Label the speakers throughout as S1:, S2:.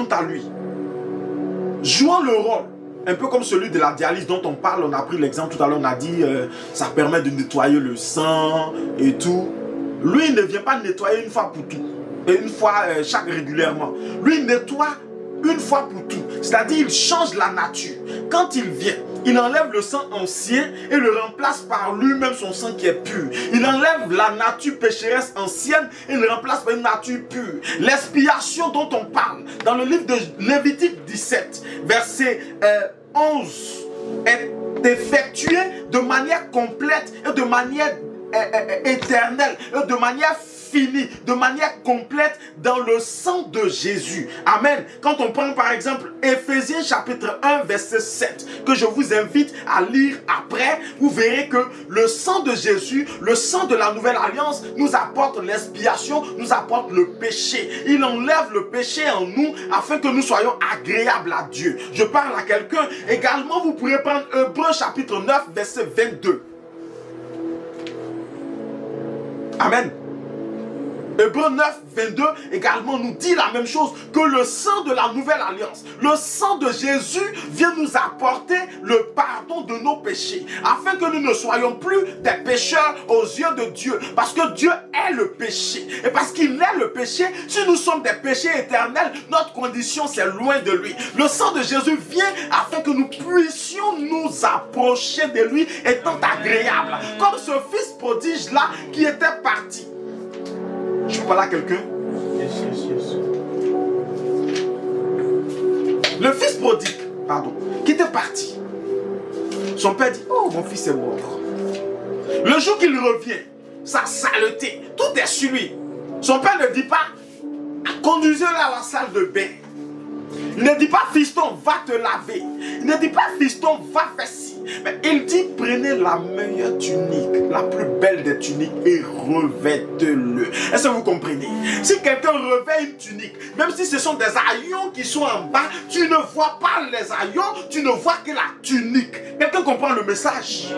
S1: quant à lui, jouant le rôle, un peu comme celui de la dialyse dont on parle, on a pris l'exemple tout à l'heure, on a dit ça permet de nettoyer le sang et tout. Lui, il ne vient pas nettoyer une fois pour tout, et une fois chaque régulièrement. Lui, il nettoie une fois pour tout, c'est-à-dire il change la nature. Quand il vient, il enlève le sang ancien et le remplace par lui-même son sang qui est pur. Il enlève la nature pécheresse ancienne et le remplace par une nature pure. L'expiation dont on parle dans le livre de Lévitique 17, verset 11, est effectuée de manière complète et de manière éternelle, et de manière finie, de manière complète dans le sang de Jésus. Amen. Quand on prend par exemple Éphésiens chapitre 1 verset 7, que je vous invite à lire après, vous verrez que le sang de Jésus, le sang de la nouvelle alliance, nous apporte l'expiation, nous apporte le péché. Il enlève le péché en nous afin que nous soyons agréables à Dieu. Je parle à quelqu'un. Également, vous pourrez prendre Hébreux chapitre 9 verset 22. Amen. Hébreux 9, 22 également nous dit la même chose, que le sang de la nouvelle alliance, le sang de Jésus vient nous apporter le pardon de nos péchés, afin que nous ne soyons plus des pécheurs aux yeux de Dieu, parce que Dieu est le péché, et parce qu'il est le péché, si nous sommes des péchés éternels, notre condition c'est loin de lui. Le sang de Jésus vient afin que nous puissions nous approcher de lui étant agréable, comme ce fils prodige là qui était parti. Je peux parler à quelqu'un?
S2: Yes.
S1: Le fils prodigue, qui était parti. Son père dit, oh, mon fils est mort. Le jour qu'il revient, sa saleté, tout est sur lui. Son père ne dit pas, conduisez-le à la salle de bain. Il ne dit pas, fiston, va te laver. Il ne dit pas, fiston, va faire ci. Mais il dit, prenez la meilleure tunique, la plus belle des tuniques et revêtez-le. Est-ce que vous comprenez? Si quelqu'un revêt une tunique, même si ce sont des haillons qui sont en bas, tu ne vois pas les haillons, tu ne vois que la tunique. Quelqu'un comprend le message?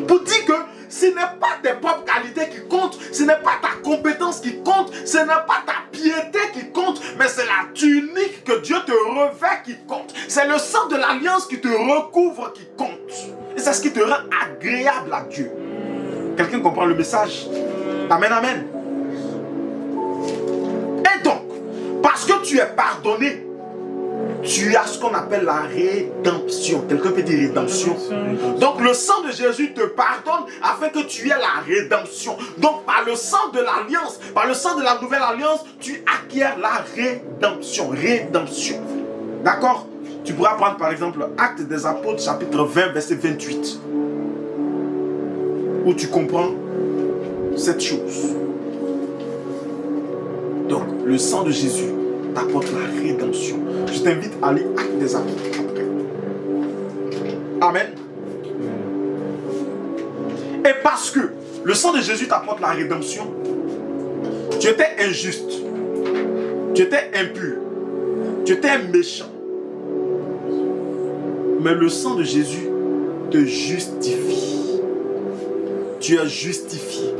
S1: Pour dire que ce n'est pas tes propres qualités qui comptent, ce n'est pas ta compétence qui compte, ce n'est pas ta piété qui compte, mais c'est la tunique que Dieu te revêt qui compte. C'est le sang de l'alliance qui te recouvre qui compte. Et c'est ce qui te rend agréable à Dieu. Quelqu'un comprend le message? Amen, amen. Et donc, parce que tu es pardonné, tu as ce qu'on appelle la rédemption. Quelqu'un peut dire rédemption. Donc le sang de Jésus te pardonne afin que tu aies la rédemption. Donc par le sang de l'alliance, par le sang de la nouvelle alliance, tu acquiers la rédemption. Rédemption. D'accord? Tu pourras prendre par exemple Actes des Apôtres chapitre 20 verset 28. Où tu comprends cette chose. Donc le sang de Jésus t'apporte la rédemption. Je t'invite à aller Actes des Apôtres après. Amen. Et parce que le sang de Jésus t'apporte la rédemption, tu étais injuste, tu étais impur, tu étais méchant. Mais le sang de Jésus te justifie. Tu es justifié.